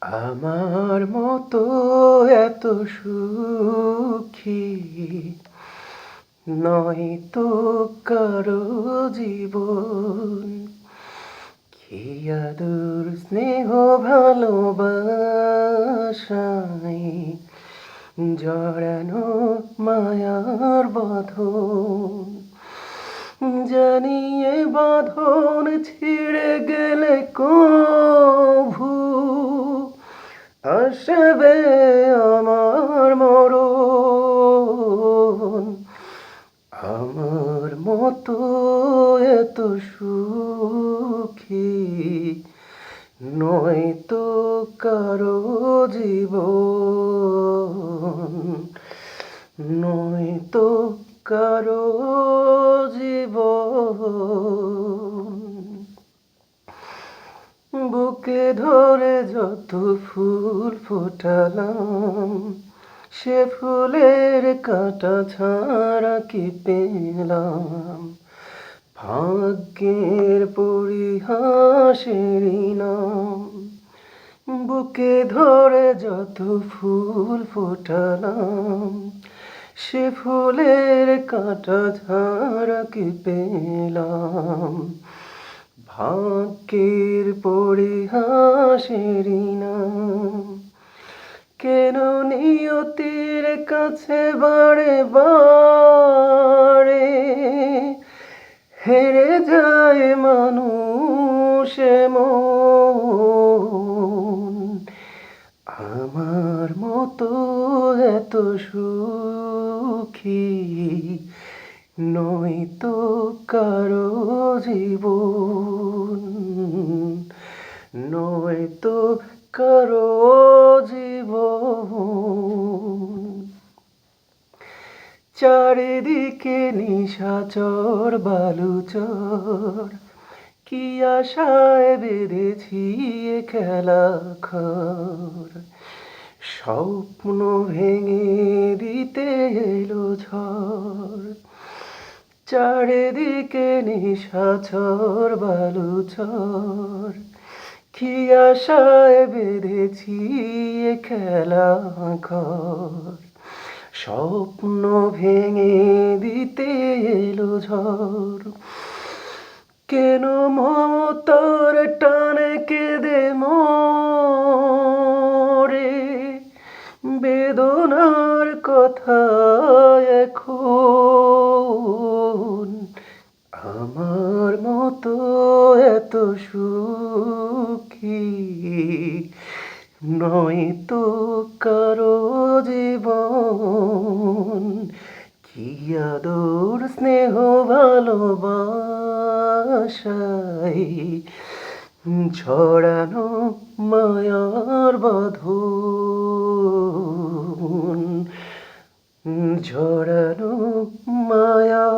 আমার মতো এত সুখী নয় তো কারো জীবন। কি আদর স্নেহ ভালোবাসায় জড়ানো মায়ার বাঁধন। জানিয়ে বাঁধন ছিঁড়ে গেলে কভু আসবে আমার মরণ। আমার মতো এত সুখী নয় তো কারো জীবন, নয় তো কারো জীবন। বুকে ধরে যত ফুল ফোটালাম, সে ফুলের কাঁটা ছাড়া কি পেলাম? ভাগ্যের পরিহাসেরই নাম। বুকে ধরে যত ফুল ফোটালাম, সে ফুলের কাঁটা ছাড়া কি পেলাম? ভাগ্যের পরিহাসেরই নাম। কেন নিয়তির কাছে বারে বারে হেরে যায় মানুষ মন? আমার মতো এত সুখী নয় তো কারো জীবন, নয় তো কারো জীবন। চারিদিকে নিশাচর বালুচর, কি আশায় বেঁধেছি এ খেলা ঘর। স্বপ্ন ভেঙে দিতে এলো ঝড়। চারিদিকে নিশাচর বালুচর, কি আশায় বেঁধেছি এ খেলা ঘর। স্বপ্ন ভেঙে দিতে এলো ঝড়। কেন মমতার টানে কেঁদে মরে, বেদনার কথা এখন? আমার মতো এত সুখী নয় তো কারো জীবন। কি আদর স্নেহ ভালোবাসায় ছড়ানো মায়ার বাঁধন, ঝরানো মায়া